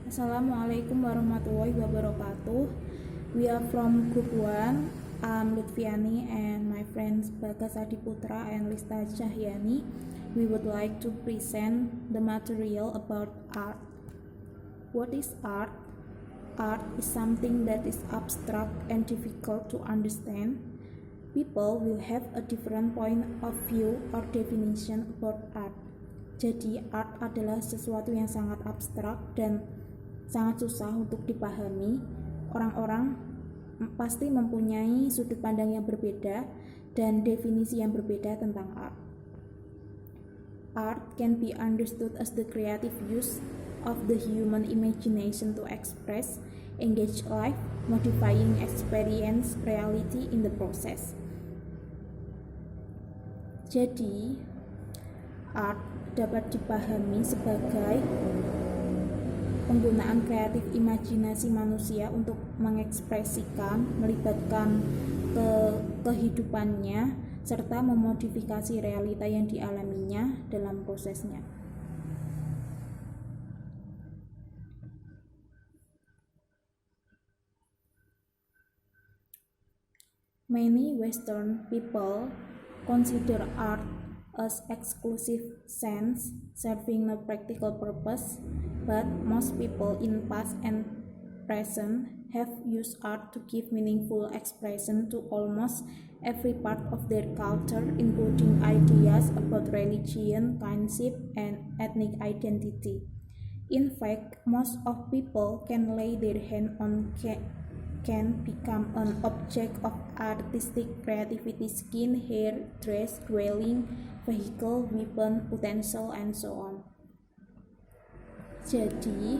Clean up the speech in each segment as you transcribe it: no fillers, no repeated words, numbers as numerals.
Assalamualaikum warahmatullahi wabarakatuh. We are from Group 1. I'm Lutfiani and my friends Bagas Adiputra and Lista Cahyani. We would like to present the material about art. What is art? Art is something that is abstract and difficult to understand. People will have a different point of view or definition about art. Jadi, art adalah sesuatu yang sangat abstrak dan sangat susah untuk dipahami. Orang-orang pasti mempunyai sudut pandang yang berbeda dan definisi yang berbeda tentang art. Art can be understood as the creative use of the human imagination to express, engage life, modifying experience reality in the process. Jadi, art dapat dipahami sebagai penggunaan kreatif imajinasi manusia untuk mengekspresikan, melibatkan kehidupannya, serta memodifikasi realita yang dialaminya dalam prosesnya. Many Western people consider art as exclusive sense, serving no practical purpose, but most people in past and present have used art to give meaningful expression to almost every part of their culture, including ideas about religion, kinship, and ethnic identity. In fact, most of people can lay their hand on can become an object of artistic creativity: skin, hair, dress, dwelling, vehicle, weapon, utensil, and so on. Jadi,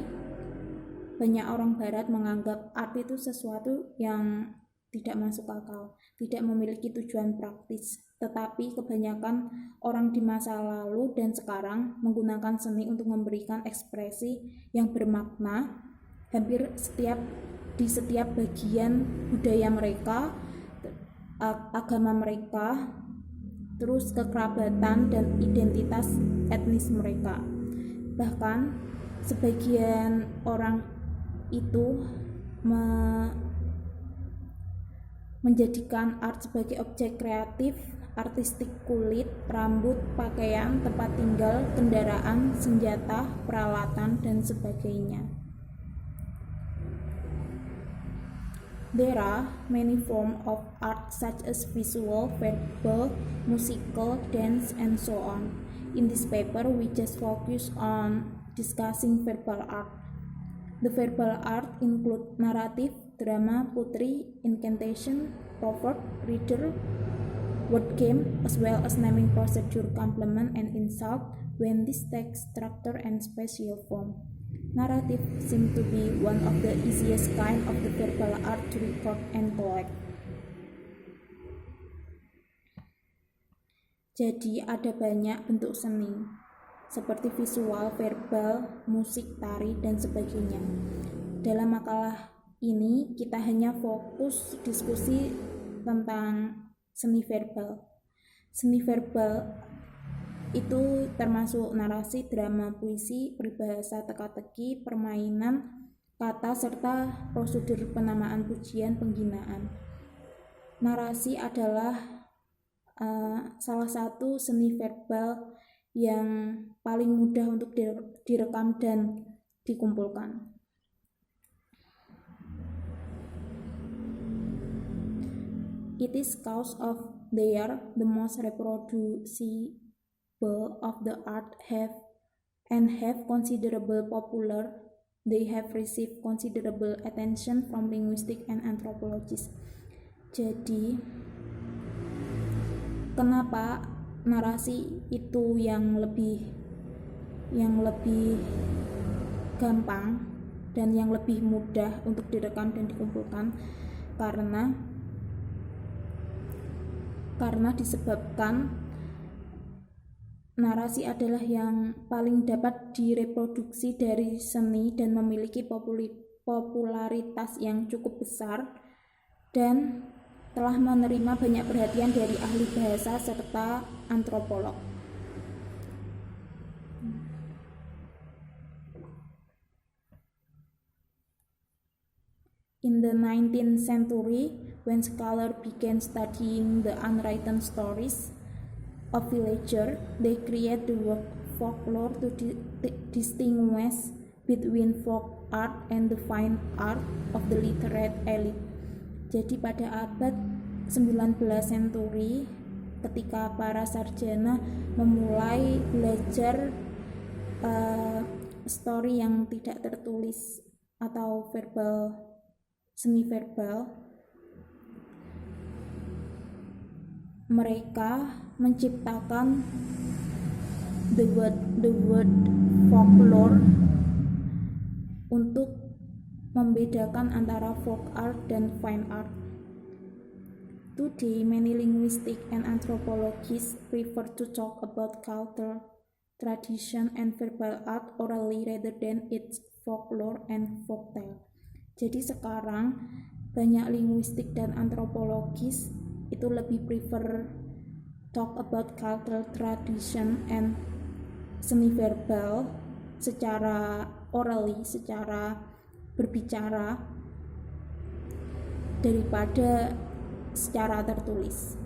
banyak orang barat menganggap art itu sesuatu yang tidak masuk akal, tidak memiliki tujuan praktis. Tetapi kebanyakan orang di masa lalu dan sekarang menggunakan seni untuk memberikan ekspresi yang bermakna hampir di setiap bagian budaya mereka, agama mereka, terus kekerabatan dan identitas etnis mereka. Bahkan sebagian orang itu menjadikan art sebagai objek kreatif, artistik kulit, rambut, pakaian, tempat tinggal, kendaraan, senjata, peralatan, dan sebagainya. There are many forms of art such as visual, verbal, musical, dance, and so on. In this paper, we just focus on discussing verbal art. The verbal art include narrative, drama, poetry, incantation, proverb, riddle, word game, as well as naming procedure, compliment, and insult when this takes structure and spatial form. Narrative seem to be one of the easiest kind of the verbal art to record and collect. Jadi ada banyak bentuk seni, seperti visual, verbal, musik, tari, dan sebagainya. Dalam makalah ini kita hanya fokus diskusi tentang seni verbal. Seni verbal itu termasuk narasi, drama, puisi, peribahasa, teka-teki, permainan kata, serta prosedur penamaan, pujian, penghinaan. Narasi adalah salah satu seni verbal yang paling mudah untuk direkam dan dikumpulkan. It is cause of they are the most reproducible of the art have considerable popular. They have received considerable attention from linguistic and anthropologists. Jadi, kenapa narasi itu yang lebih gampang dan yang lebih mudah untuk direkam dan dikumpulkan? Karena disebabkan narasi adalah yang paling dapat direproduksi dari seni dan memiliki popularitas yang cukup besar dan telah menerima banyak perhatian dari ahli bahasa serta antropolog. the 19th century, when scholars began studying the unwritten stories of villagers, they create the word folklore to distinguish between folk art and the fine art of the literate elite. Jadi pada abad 19 century, ketika para sarjana memulai belajar story yang tidak tertulis atau verbal, semi verbal, mereka menciptakan the word folklore untuk membedakan antara folk art dan fine art. Today, many linguistics and anthropologists prefer to talk about culture, tradition, and verbal art orally rather than its folklore and folktale. Jadi sekarang banyak linguistik dan antropologis itu lebih prefer talk about culture, tradition, and semi-verbal secara orally, secara berbicara daripada secara tertulis.